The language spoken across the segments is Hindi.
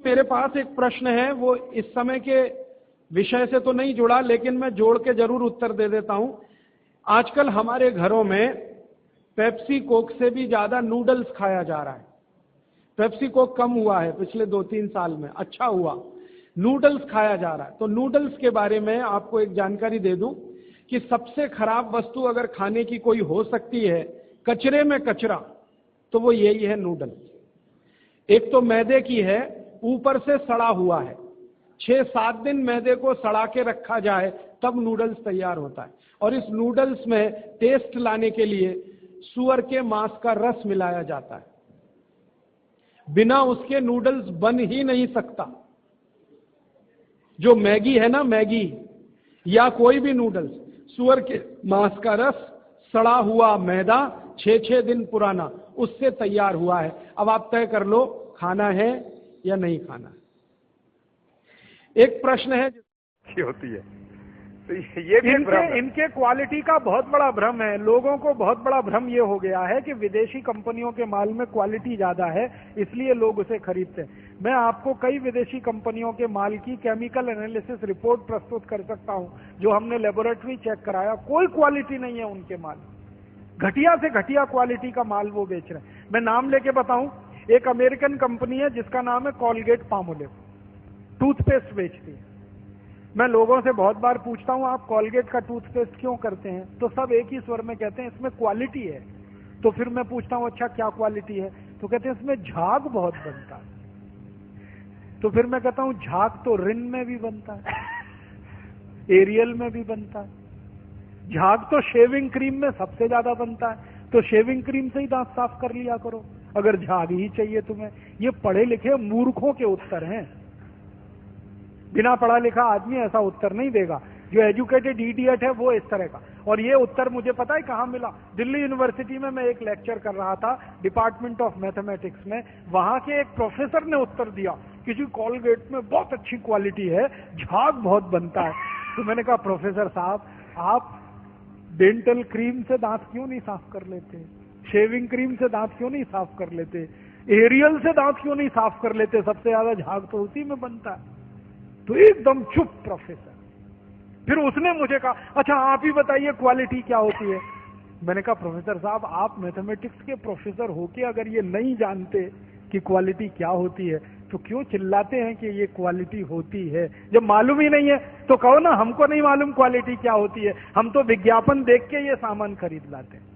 मेरे पास एक प्रश्न है, वो इस समय के विषय से तो नहीं जुड़ा, लेकिन मैं जोड़ के जरूर उत्तर दे देता हूं। आजकल हमारे घरों में पेप्सी कोक से भी ज्यादा नूडल्स खाया जा रहा है। पेप्सी कोक कम हुआ है पिछले 2-3 साल में, अच्छा हुआ, नूडल्स खाया जा रहा है। तो नूडल्स के बारे में आपको एक जानकारी दे दूं कि सबसे खराब वस्तु अगर खाने की कोई हो सकती है, कचरे में कचरा, तो वो यही है नूडल्स। एक तो मैदे की है, ऊपर से सड़ा हुआ है। 6-7 दिन मैदे को सड़ा के रखा जाए तब नूडल्स तैयार होता है। और इस नूडल्स में टेस्ट लाने के लिए सूअर के मांस का रस मिलाया जाता है। बिना उसके नूडल्स बन ही नहीं सकता। जो मैगी है ना, मैगी या कोई भी नूडल्स, सूअर के मांस का रस, सड़ा हुआ मैदा, 6-6 दिन पुराना, उससे तैयार हुआ है। अब आप तय कर लो खाना है या नहीं खाना है। एक प्रश्न है होती है, तो ये भी इनके क्वालिटी का बहुत बड़ा भ्रम है। लोगों को बहुत बड़ा भ्रम ये हो गया है कि विदेशी कंपनियों के माल में क्वालिटी ज्यादा है, इसलिए लोग उसे खरीदते हैं। मैं आपको कई विदेशी कंपनियों के माल की केमिकल एनालिसिस रिपोर्ट प्रस्तुत कर सकता हूं, जो हमने लेबोरेटरी चेक कराया, कोई क्वालिटी नहीं है उनके माल। घटिया से घटिया क्वालिटी का माल वो बेच रहे हैं। मैं नाम लेके बताऊं, एक अमेरिकन कंपनी है जिसका नाम है कॉलगेट पामोलिव, टूथपेस्ट बेचती है। मैं लोगों से बहुत बार पूछता हूं, आप कॉलगेट का टूथपेस्ट क्यों करते हैं? तो सब एक ही स्वर में कहते हैं इसमें क्वालिटी है। तो फिर मैं पूछता हूं अच्छा क्या क्वालिटी है? तो कहते हैं इसमें झाग बहुत बनता है। तो फिर मैं कहता हूं झाग तो रिन में भी बनता है, एरियल में भी बनता है, झाग तो शेविंग क्रीम में सबसे ज्यादा बनता है, तो शेविंग क्रीम से ही दांत साफ कर लिया करो अगर झाग ही चाहिए तुम्हें। ये पढ़े लिखे मूर्खों के उत्तर हैं। बिना पढ़ा लिखा आदमी ऐसा उत्तर नहीं देगा। जो एजुकेटेड इडियट है वो इस तरह का। और ये उत्तर मुझे पता है कहां मिला? दिल्ली यूनिवर्सिटी में मैं एक लेक्चर कर रहा था डिपार्टमेंट ऑफ मैथमेटिक्स में। वहां के एक प्रोफेसर ने उत्तर दिया कि जी कॉलगेट में बहुत अच्छी क्वालिटी है, झाग बहुत बनता है। तो मैंने कहा प्रोफेसर साहब, आप डेंटल क्रीम से दांत क्यों नहीं साफ कर लेते? शेविंग क्रीम से दांत क्यों नहीं साफ कर लेते? एरियल से दांत क्यों नहीं साफ कर लेते? सबसे ज्यादा झाग तो उसी में बनता है। तो एकदम चुप प्रोफेसर। फिर उसने मुझे कहा अच्छा आप ही बताइए क्वालिटी क्या होती है? मैंने कहा प्रोफेसर साहब, आप मैथमेटिक्स के प्रोफेसर होके अगर ये नहीं जानते कि क्वालिटी क्या होती है तो क्यों चिल्लाते हैं कि ये क्वालिटी होती है? जब मालूम ही नहीं है तो कहो ना हमको नहीं मालूम क्वालिटी क्या होती है, हम तो विज्ञापन देख के ये सामान खरीद लाते हैं।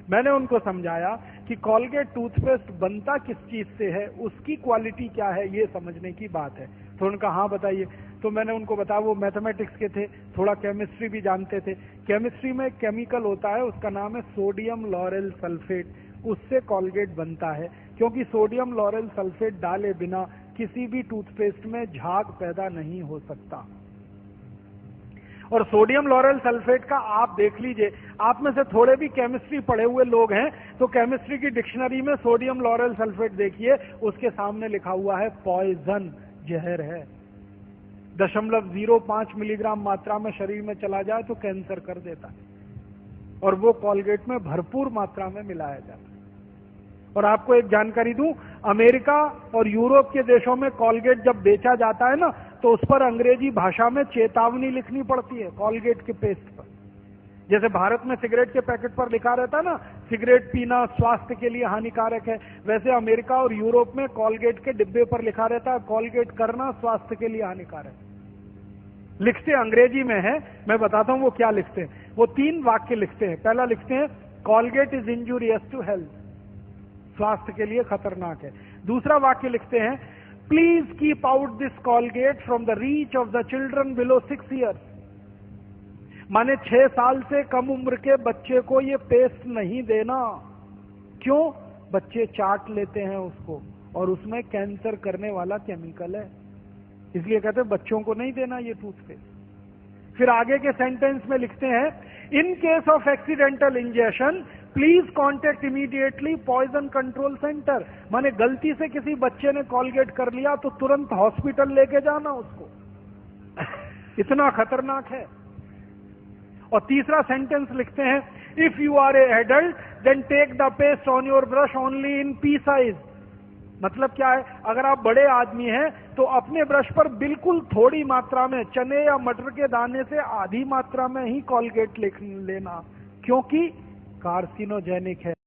मैंने उनको समझाया कि कॉलगेट टूथपेस्ट बनता किस चीज से है, उसकी क्वालिटी क्या है, ये समझने की बात है। तो उनका हाँ बताइए। तो मैंने उनको बताया, वो मैथमेटिक्स के थे, थोड़ा केमिस्ट्री भी जानते थे। केमिस्ट्री में एक केमिकल होता है, उसका नाम है सोडियम लॉरेल सल्फेट, उससे कॉलगेट बनता है। क्योंकि सोडियम लॉरेल सल्फेट डाले बिना किसी भी टूथपेस्ट में झाग पैदा नहीं हो सकता। और सोडियम लॉरेल सल्फेट का आप देख लीजिए, आप में से थोड़े भी केमिस्ट्री पढ़े हुए लोग हैं तो केमिस्ट्री की डिक्शनरी में सोडियम लॉरेल सल्फेट देखिए, उसके सामने लिखा हुआ है पॉइजन, जहर है। 0.05 मिलीग्राम मात्रा में शरीर में चला जाए तो कैंसर कर देता है। और वो कॉलगेट में भरपूर मात्रा में मिलाया जाता है। और आपको एक जानकारी दूं, अमेरिका और यूरोप के देशों में कॉलगेट जब बेचा जाता है ना, तो उस पर अंग्रेजी भाषा में चेतावनी लिखनी पड़ती है कॉलगेट के पेस्ट पर। जैसे भारत में सिगरेट के पैकेट पर लिखा रहता है ना, सिगरेट पीना स्वास्थ्य के लिए हानिकारक है, वैसे अमेरिका और यूरोप में कॉलगेट के डिब्बे पर लिखा रहता है कॉलगेट करना स्वास्थ्य के लिए हानिकारक है। लिखते अंग्रेजी में है, मैं बताता हूं वो क्या लिखते हैं। वो 3 वाक्य लिखते हैं। पहला लिखते हैं Colgate is injurious to health, स्वास्थ्य के लिए खतरनाक है। दूसरा वाक्य लिखते हैं please keep out this Colgate from the reach of the children below 6 years. माने 6 साल से कम उम्र के बच्चे को ये पेस्ट नहीं देना। क्यों? बच्चे चाट लेते हैं उसको और उसमें कैंसर करने वाला केमिकल है, इसलिए कहते हैं बच्चों को नहीं देना ये टूथपेस्ट। फिर आगे के सेंटेंस में लिखते हैं in case of accidental injection please contact immediately poison control centre. माने गलती से किसी बच्चे ने कॉलगेट कर लिया तो तुरंत हॉस्पिटल लेके जाना उसको, इतना खतरनाक है। और तीसरा सेंटेंस लिखते हैं if you are a adult then take the paste on your brush only in pea size. मतलब क्या है, अगर आप बड़े आदमी हैं तो अपने ब्रश पर बिल्कुल थोड़ी मात्रा में, चने या मटर के दाने से आधी मात्रा में ही कॉलगेट लेना, क्योंकि कार्सिनोजेनिक है।